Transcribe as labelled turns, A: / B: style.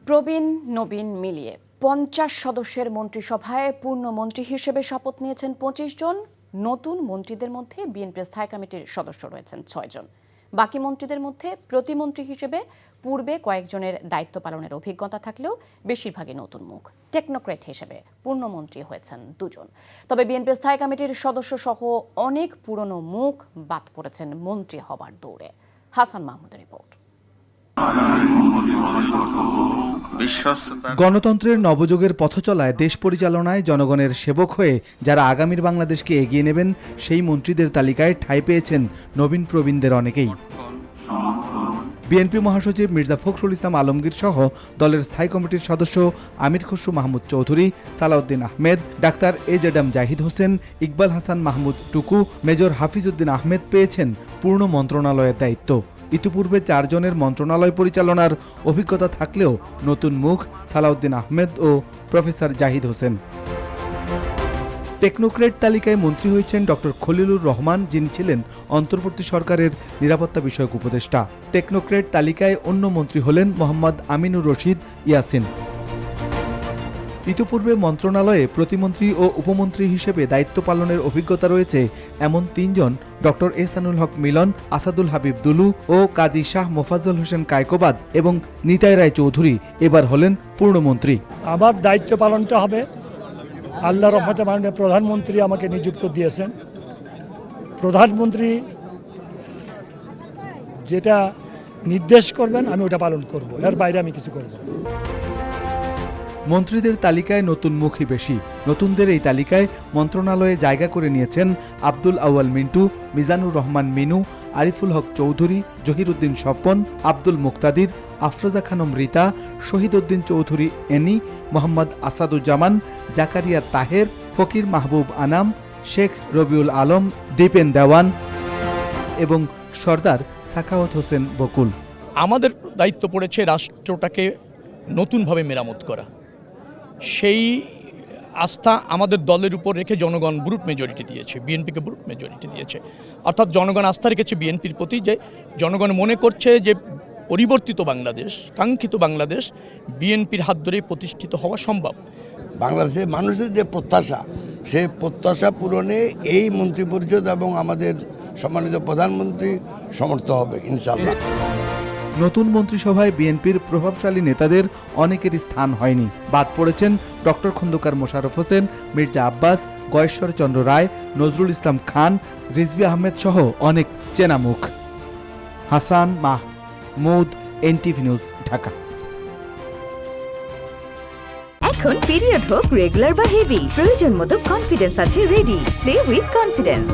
A: প্রবীণ নবীন মিলিয়ে ৫০ সদস্যের মন্ত্রিসভায় পূর্ণমন্ত্রী হিসেবে শপথ নিয়েছেন ২৫ জন। নতুন মন্ত্রীদের মধ্যে বিএনপির স্থায়ী কমিটির সদস্য রয়েছেন ৬ জন। বাকি মন্ত্রীদের মধ্যে প্রতিমন্ত্রী হিসেবে পূর্বে কয়েকজনের দায়িত্ব পালনের অভিজ্ঞতা থাকলেও বেশিরভাগই নতুন মুখ। টেকনোক্রেট হিসেবে পূর্ণমন্ত্রী হয়েছেন ২ জন। তবে বিএনপির স্থায়ী কমিটির সদস্য সহ অনেক পুরনো মুখ বাদ পড়েছেন মন্ত্রী হবার দৌড়ে। হাসান মাহমুদের রিপোর্ট।
B: গণতন্ত্রের নবযুগের পথচলায় দেশ পরিচালনায় জনগণের সেবক হয়ে যারা আগামীর বাংলাদেশকে এগিয়ে নেবেন সেই মন্ত্রীদের তালিকায় ঠাঁই পেয়েছেন নবীন প্রবীণদের অনেকেই। বিএনপি মহাসচিব মির্জা ফখরুল ইসলাম আলমগীর সহ দলের স্থায়ী কমিটির সদস্য আমির খসরু মাহমুদ চৌধুরী, সালাউদ্দিন আহমেদ, ডাক্তার এজেডাম জাহিদ হোসেন, ইকবাল হাসান মাহমুদ টুকু, মেজর হাফিজউদ্দিন আহমেদ পেয়েছেন পূর্ণ মন্ত্রণালয়ের দায়িত্ব। ইতিপূর্বে ৪ জনের মন্ত্রণালয় পরিচালনার অভিজ্ঞতা থাকলেও নতুন মুখ সালাউদ্দিন আহমেদ ও প্রফেসর জাহিদ হোসেন। টেকনোক্রেট তালিকায় মন্ত্রী হয়েছেন ডক্টর খলিলুর রহমান, যিনি ছিলেন অন্তর্বর্তী সরকারের নিরাপত্তা বিষয়ক উপদেষ্টা। টেকনোক্রেট তালিকায় অন্য মন্ত্রী হলেন মোহাম্মদ আমিনুর রশিদ ইয়াসিন। ইতিপূর্বে মন্ত্রণালয়ে প্রতিমন্ত্রী ও উপমন্ত্রী হিসেবে দায়িত্ব পালনের অভিজ্ঞতা রয়েছে এমন ৩ জন ডক্টর এহসানুল হক মিলন, আসাদুল হাবিব দুলু ও কাজী শাহ মোফাজ্জল হোসেন কায়কোবাদ এবং নিতাই রায় চৌধুরী এবার হলেন পূর্ণমন্ত্রী।
C: আমার দায়িত্ব পালনটা হবে। আল্লাহর রহমতে মাননীয় প্রধানমন্ত্রী আমাকে নিযুক্ত দিয়েছেন। প্রধানমন্ত্রী যেটা নির্দেশ করবেন আমি ওটা পালন করব, এর বাইরে আমি কিছু করব না।
B: মন্ত্রীদের তালিকায় নতুন মুখই বেশি। নতুনদের এই তালিকায় মন্ত্রণালয়ে জায়গা করে নিয়েছেন আব্দুল আউয়াল মিন্টু, মিজানুর রহমান মিনু, আরিফুল হক চৌধুরী, জহিরুদ্দিন স্বপন, আব্দুল মুক্তাদির, আফরোজা খানম রীতা, শহীদ উদ্দিন চৌধুরী এনি, মোহাম্মদ আসাদুজ্জামান, জাকারিয়া তাহের, ফকির মাহবুব আনাম, শেখ রবিউল আলম, দীপেন দেওয়ান এবং সর্দার সাখাওয়াত হোসেন বকুল।
D: আমাদের দায়িত্ব পড়েছে রাষ্ট্রটাকে নতুনভাবে মেরামত করা। সেই আস্থা আমাদের দলের উপর রেখে জনগণ ব্রুট মেজরিটি দিয়েছে, বিএনপিকে ব্রুট মেজরিটি দিয়েছে। অর্থাৎ জনগণ আস্থা রেখেছে বিএনপির প্রতি, যে জনগণ মনে করছে যে পরিবর্তিত বাংলাদেশ, কাঙ্ক্ষিত বাংলাদেশ বিএনপির হাত ধরেই প্রতিষ্ঠিত হওয়া সম্ভব।
E: বাংলাদেশের মানুষের যে প্রত্যাশা, সেই প্রত্যাশা পূরণে এই মন্ত্রী পরিষদ এবং আমাদের সম্মানিত প্রধানমন্ত্রী সমর্থ হবে ইনশাআল্লাহ।
B: নতুন মন্ত্রিসভায় বিএনপির প্রভাবশালী নেতাদের অনেকেরই স্থান হয়নি। বাদ পড়েছেন ডক্টর খন্দকার মোশাররফ হোসেন, মির্জা আব্বাস, গয়েশ্বর চন্দ্র রায়, নজরুল ইসলাম খান, রিজভী আহমেদ সহ অনেক চেনা মুখ। Hasan Mahmud, NTV news, Dhaka.
F: এখন পিরিয়ড হোক রেগুলার বা হেভি, প্রয়োজন মতো কনফিডেন্স আছে রেডি। Play with confidence.